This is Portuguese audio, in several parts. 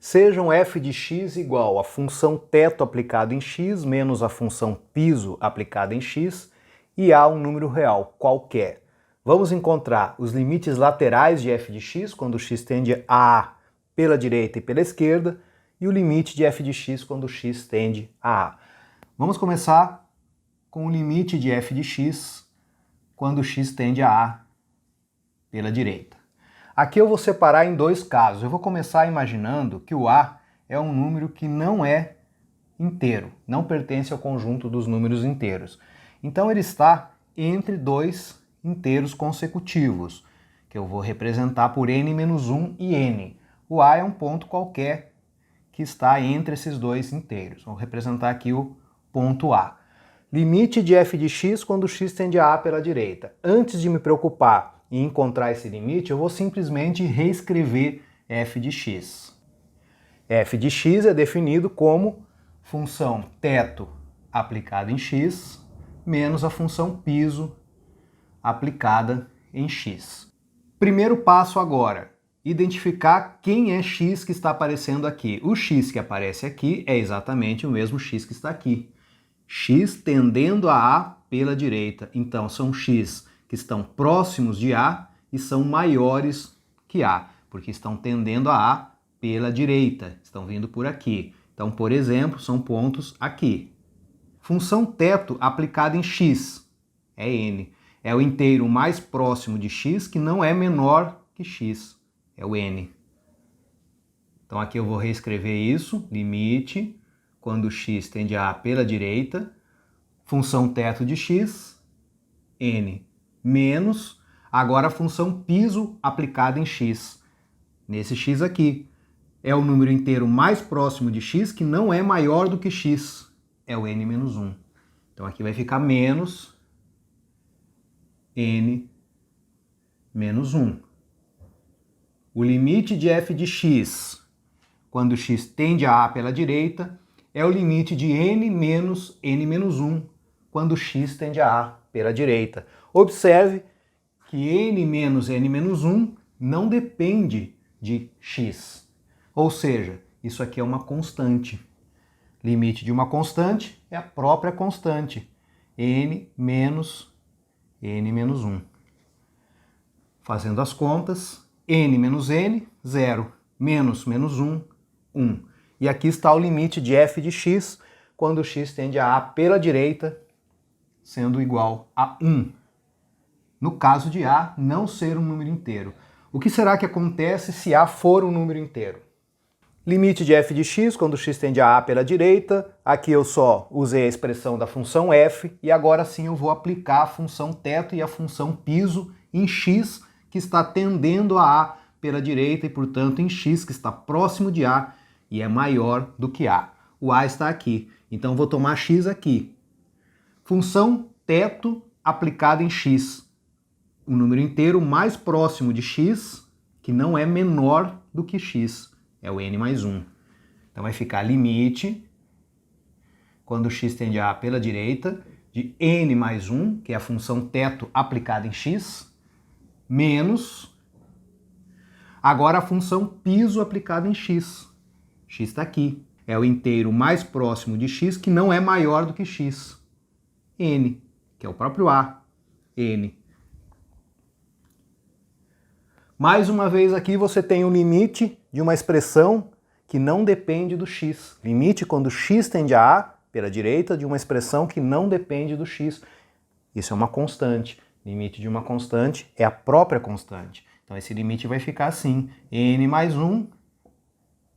Sejam f de x igual a função teto aplicado em x menos a função piso aplicada em x e a um número real qualquer. Vamos encontrar os limites laterais de f de x quando x tende a A pela direita e pela esquerda e o limite de f de x quando x tende a A. Vamos começar com o limite de f de x quando x tende a A pela direita. Aqui eu vou separar em dois casos. Eu vou começar imaginando que o A é um número que não é inteiro, não pertence ao conjunto dos números inteiros. Então ele está entre dois inteiros consecutivos, que eu vou representar por n-1 e n. O A é um ponto qualquer que está entre esses dois inteiros. Vou representar aqui o ponto A. Limite de f de x quando x tende a A pela direita. Antes de me preocupar em encontrar esse limite, eu vou simplesmente reescrever f de x. F de x é definido como função teto aplicada em x menos a função piso aplicada em x. Primeiro passo agora, identificar quem é x que está aparecendo aqui. O x que aparece aqui é exatamente o mesmo x que está aqui. X tendendo a A pela direita. Então são x que estão próximos de A e são maiores que A, porque estão tendendo a A pela direita, estão vindo por aqui. Então, por exemplo, são pontos aqui. Função teto aplicada em x é n. É o inteiro mais próximo de x que não é menor que x, é o n. Então aqui eu vou reescrever isso, limite, quando x tende a A pela direita, função teto de x, n, menos, agora a função piso aplicada em x. Nesse x aqui, é o número inteiro mais próximo de x que não é maior do que x, é o n-1. Então aqui vai ficar menos n-1. O limite de f de x, quando x tende a A pela direita, é o limite de n menos n-1, quando x tende a A pela direita. Observe que n menos n-1 não depende de x. Ou seja, isso aqui é uma constante. Limite de uma constante é a própria constante, n menos n-1. Fazendo as contas, n menos n, 0, menos 1, 1. E aqui está o limite de f de x quando x tende a A pela direita, sendo igual a 1. No caso de A não ser um número inteiro. O que será que acontece se A for um número inteiro? Limite de f de x quando x tende a A pela direita. Aqui eu só usei a expressão da função f e agora sim eu vou aplicar a função teto e a função piso em x que está tendendo a A pela direita e, portanto, em x que está próximo de A e é maior do que A. O A está aqui, então vou tomar x aqui. Função teto aplicada em x. O número inteiro mais próximo de x, que não é menor do que x, é o n mais 1. Então vai ficar limite, quando x tende a A pela direita, de n mais 1, que é a função teto aplicada em x, menos, agora a função piso aplicada em x. X está aqui. É o inteiro mais próximo de x, que não é maior do que x. N, que é o próprio A. N. Mais uma vez aqui você tem o limite de uma expressão que não depende do x. Limite quando x tende a A pela direita de uma expressão que não depende do x. Isso é uma constante. Limite de uma constante é a própria constante. Então esse limite vai ficar assim, n mais 1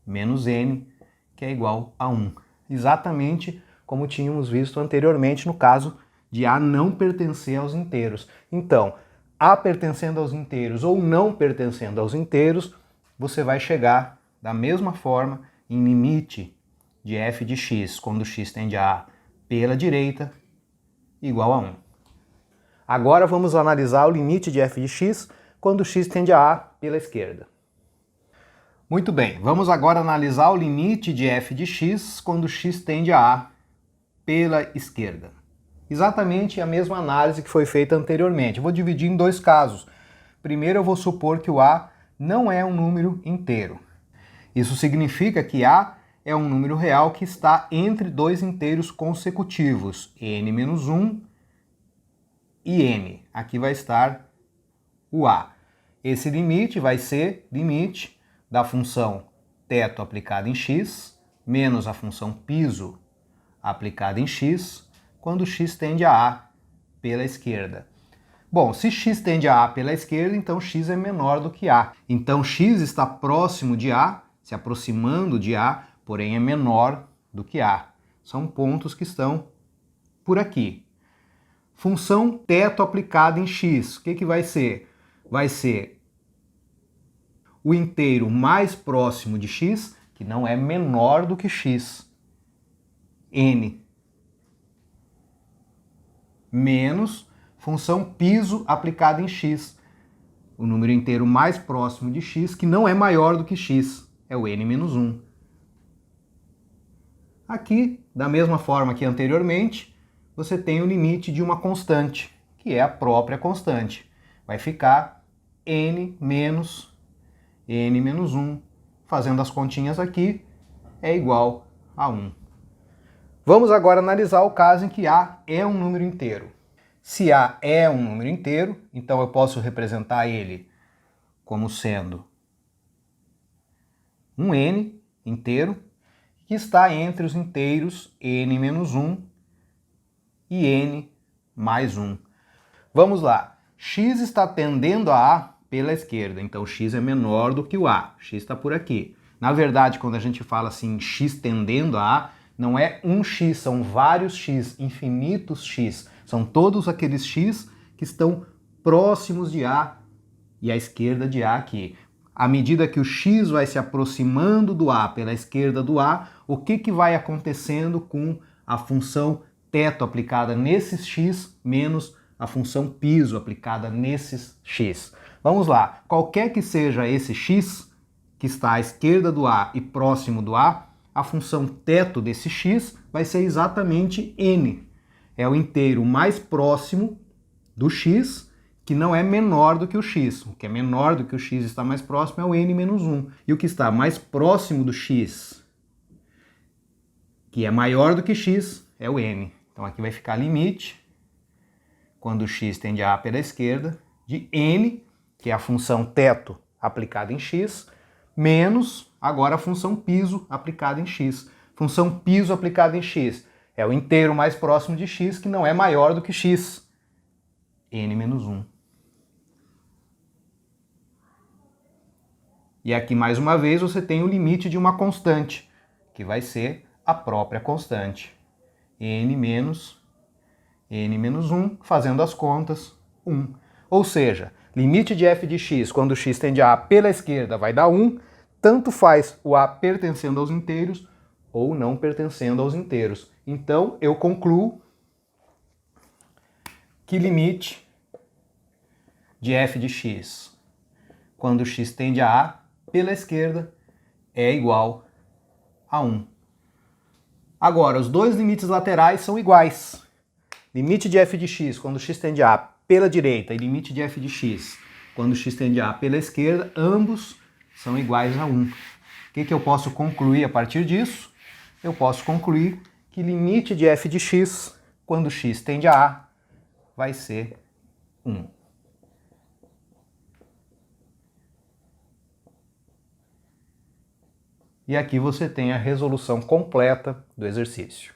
menos n, que é igual a 1. Exatamente como tínhamos visto anteriormente no caso de A não pertencer aos inteiros. Então, A pertencendo aos inteiros ou não pertencendo aos inteiros, você vai chegar da mesma forma em limite de f de x, quando x tende a A pela direita, igual a 1. Agora vamos analisar o limite de f de x quando x tende a A pela esquerda. Muito bem, vamos agora analisar o limite de f de x quando x tende a A pela esquerda. Exatamente a mesma análise que foi feita anteriormente. Eu vou dividir em dois casos. Primeiro eu vou supor que o A não é um número inteiro. Isso significa que A é um número real que está entre dois inteiros consecutivos, n-1 e n. Aqui vai estar o A. Esse limite vai ser limite da função teto aplicada em x menos a função piso aplicada em x, quando x tende a A pela esquerda. Bom, se x tende a A pela esquerda, então x é menor do que A. Então x está próximo de A, se aproximando de A, porém é menor do que A. São pontos que estão por aqui. Função teto aplicada em x, o que vai ser? Vai ser o inteiro mais próximo de x, que não é menor do que x, n, menos função piso aplicada em x, o número inteiro mais próximo de x, que não é maior do que x, é o n-1. Aqui, da mesma forma que anteriormente, você tem o limite de uma constante, que é a própria constante. Vai ficar n menos n-1, fazendo as continhas aqui, é igual a 1. Vamos agora analisar o caso em que A é um número inteiro. Se A é um número inteiro, então eu posso representar ele como sendo um n inteiro, que está entre os inteiros n-1 e n mais 1. Vamos lá. X está tendendo a A pela esquerda, então x é menor do que o A. X está por aqui. Na verdade, quando a gente fala assim, x tendendo a A, não é um x, são vários x, infinitos x. São todos aqueles x que estão próximos de A e à esquerda de A aqui. À medida que o x vai se aproximando do A pela esquerda do A, o que vai acontecendo com a função teto aplicada nesses x menos a função piso aplicada nesses x? Vamos lá, qualquer que seja esse x que está à esquerda do A e próximo do a função teto desse x vai ser exatamente n. É o inteiro mais próximo do x, que não é menor do que o x. O que é menor do que o x está mais próximo é o n-1. E o que está mais próximo do x, que é maior do que x, é o n. Então aqui vai ficar limite, quando o x tende a A pela esquerda, de n, que é a função teto aplicada em x, menos agora a função piso aplicada em x. Função piso aplicada em x é o inteiro mais próximo de x, que não é maior do que x, n-1. E aqui, mais uma vez, você tem o limite de uma constante, que vai ser a própria constante. n menos n-1, fazendo as contas, 1. Ou seja, limite de f de x quando x tende a A pela esquerda vai dar 1, tanto faz o A pertencendo aos inteiros ou não pertencendo aos inteiros. Então, eu concluo que limite de f de x quando x tende a A pela esquerda é igual a 1. Agora, os dois limites laterais são iguais. Limite de f de x quando x tende a A pela direita e limite de f de x quando x tende a A pela esquerda, ambos são iguais a 1. O que eu posso concluir a partir disso? Eu posso concluir que limite de f de x quando x tende a A vai ser 1. E aqui você tem a resolução completa do exercício.